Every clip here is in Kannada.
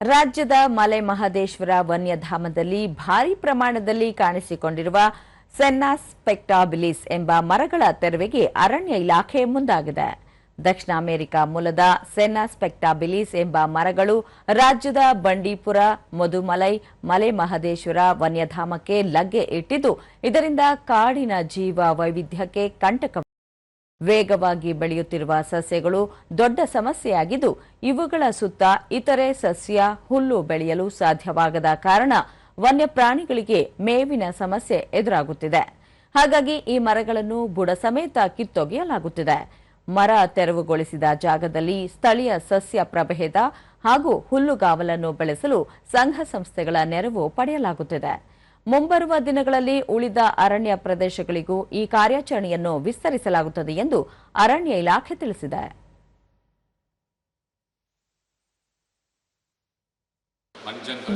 ರಾಜ್ಯದ ಮಲೆ ಮಹದೇಶ್ವರ ವನ್ಯಧಾಮದಲ್ಲಿ ಭಾರೀ ಪ್ರಮಾಣದಲ್ಲಿ ಕಾಣಿಸಿಕೊಂಡಿರುವ ಸೆನ್ನಾ ಸ್ಪೆಕ್ಟಾಬಿಲಿಸ್ ಎಂಬ ಮರಗಳ ತೆರವಿಗೆ ಅರಣ್ಯ ಇಲಾಖೆ ಮುಂದಾಗಿದೆ. ದಕ್ಷಿಣ ಅಮೆರಿಕ ಮೂಲದ ಸೆನ್ನಾ ಸ್ಪೆಕ್ಟಾಬಿಲಿಸ್ ಎಂಬ ಮರಗಳು ರಾಜ್ಯದ ಬಂಡೀಪುರ, ಮುದುಮಲೈ, ಮಲೆ ಮಹದೇಶ್ವರ ವನ್ಯಧಾಮಕ್ಕೆ ಲಗ್ಗೆ ಇಟ್ಟಿದ್ದು, ಇದರಿಂದ ಕಾಡಿನ ಜೀವ ವೈವಿಧ್ಯಕ್ಕೆ ಕಂಟಕ. ವೇಗವಾಗಿ ಬೆಳೆಯುತ್ತಿರುವ ಸಸ್ಯಗಳು ದೊಡ್ಡ ಸಮಸ್ಯೆಯಾಗಿದ್ದು, ಇವುಗಳ ಸುತ್ತ ಇತರೆ ಸಸ್ಯ, ಹುಲ್ಲು ಬೆಳೆಯಲು ಸಾಧ್ಯವಾಗದ ಕಾರಣ ವನ್ಯಪ್ರಾಣಿಗಳಿಗೆ ಮೇವಿನ ಸಮಸ್ಯೆ ಎದುರಾಗುತ್ತಿದೆ. ಹಾಗಾಗಿ ಈ ಮರಗಳನ್ನು ಬುಡ ಸಮೇತ ಕಿತ್ತೊಗೆಯಲಾಗುತ್ತಿದೆ. ಮರ ತೆರವುಗೊಳಿಸಿದ ಜಾಗದಲ್ಲಿ ಸ್ಥಳೀಯ ಸಸ್ಯ ಪ್ರಭೇದ ಹಾಗೂ ಹುಲ್ಲುಗಾವಲನ್ನು ಬೆಳೆಸಲು ಸಂಘ ಸಂಸ್ಥೆಗಳ ನೆರವು ಪಡೆಯಲಾಗುತ್ತಿದೆ. ಮುಂಬರುವ ದಿನಗಳಲ್ಲಿ ಉಳಿದ ಅರಣ್ಯ ಪ್ರದೇಶಗಳಿಗೂ ಈ ಕಾರ್ಯಾಚರಣೆಯನ್ನು ವಿಸ್ತರಿಸಲಾಗುತ್ತದೆ ಎಂದು ಅರಣ್ಯ ಇಲಾಖೆ ತಿಳಿಸಿದೆ.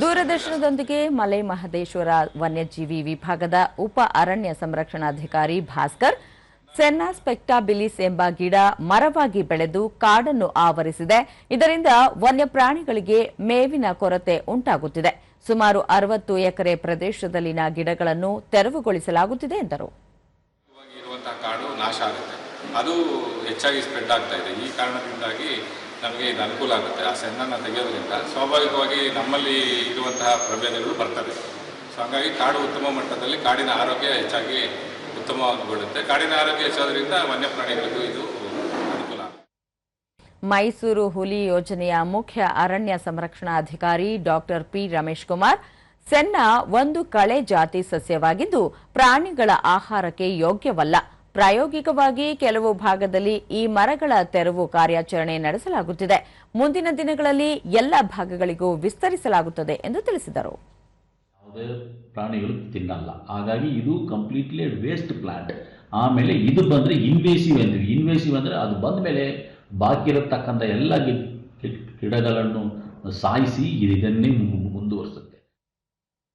ದೂರದರ್ಶನದೊಂದಿಗೆ ಮಲೆ ಮಹದೇಶ್ವರ ವನ್ಯಜೀವಿ ವಿಭಾಗದ ಉಪ ಅರಣ್ಯ ಸಂರಕ್ಷಣಾಧಿಕಾರಿ ಭಾಸ್ಕರ್, ಸೆನ್ನಾ ಸ್ಪೆಕ್ಟಾಬಿಲಿಸ್ ಎಂಬ ಗಿಡ ಮರವಾಗಿ ಬೆಳೆದು ಕಾಡನ್ನು ಆವರಿಸಿದೆ. ಇದರಿಂದ ವನ್ಯಪ್ರಾಣಿಗಳಿಗೆ ಮೇವಿನ ಕೊರತೆ ಉಂಟಾಗುತ್ತಿದೆ. ಸುಮಾರು 60 ಎಕರೆ ಪ್ರದೇಶದಲ್ಲಿನ ಗಿಡಗಳನ್ನು ತೆರವುಗೊಳಿಸಲಾಗುತ್ತಿದೆ ಎಂದರು. ಕಾಡು ನಾಶ ಆಗುತ್ತೆ, ಅದು ಹೆಚ್ಚಾಗಿ ಸ್ಪ್ರೆಡ್ ಆಗ್ತಾ ಇದೆ. ಈ ಕಾರಣದಿಂದಾಗಿ ನಮಗೆ ಇದು ಅನುಕೂಲ ಆಗುತ್ತೆ. ಆ ಸೆನ್ನನ್ನು ತೆಗೆಯೋದ್ರಿಂದ ಸ್ವಾಭಾವಿಕವಾಗಿ ನಮ್ಮಲ್ಲಿ ಇರುವಂತಹ ಪ್ರಭೇದಗಳು ಬರ್ತವೆ. ಸೊ ಹಾಗಾಗಿ ಕಾಡು ಉತ್ತಮ ಮಟ್ಟದಲ್ಲಿ ಕಾಡಿನ ಆರೋಗ್ಯ ಹೆಚ್ಚಾಗಿ ಉತ್ತಮವಾಗಿಬಿಡುತ್ತೆ. ಕಾಡಿನ ಆರೋಗ್ಯ ಹೆಚ್ಚಾದ್ರಿಂದ ವನ್ಯಪ್ರಾಣಿಗಳಿಗೂ ಇದು ಅನುಕೂಲ. ಮೈಸೂರು ಹುಲಿ ಯೋಜನೆಯ ಮುಖ್ಯ ಅರಣ್ಯ ಸಂರಕ್ಷಣಾಧಿಕಾರಿ ಡಾಕ್ಟರ್ ಪಿ ರಮೇಶ್ ಕುಮಾರ್, ಸೆನ್ನಾ ಒಂದು ಕಳೆ ಜಾತಿ ಸಸ್ಯವಾಗಿದ್ದು ಪ್ರಾಣಿಗಳ ಆಹಾರಕ್ಕೆ ಯೋಗ್ಯವಲ್ಲ. ಪ್ರಾಯೋಗಿಕವಾಗಿ ಕೆಲವು ಭಾಗದಲ್ಲಿ ಈ ಮರಗಳ ತೆರವು ಕಾರ್ಯಾಚರಣೆ ನಡೆಸಲಾಗುತ್ತಿದೆ. ಮುಂದಿನ ದಿನಗಳಲ್ಲಿ ಎಲ್ಲ ಭಾಗಗಳಿಗೂ ವಿಸ್ತರಿಸಲಾಗುತ್ತದೆ ಎಂದು ತಿಳಿಸಿದರು. ಯಾವುದೇ ಪ್ರಾಣಿಗಳು ತಿನ್ನಲ್ಲ, ಹಾಗಾಗಿ ಇದು ಕಂಪ್ಲೀಟ್ಲಿ ವೇಸ್ಟ್ ಪ್ಲಾಂಟ್. ಆಮೇಲೆ ಇದು ಬಂದರೆ ಇನ್ವೇಸಿವ್ ಅಂತೀವಿ. ಇನ್ವೇಸಿವ್ ಅಂದರೆ ಅದು ಬಂದ ಮೇಲೆ ಬಾಕಿ ಇರತಕ್ಕಂಥ ಎಲ್ಲ ಗಿಡಗಳನ್ನು ಸಾಯಿಸಿ ಇದನ್ನೇ ಮುಂದುವರಿಸುತ್ತೆ.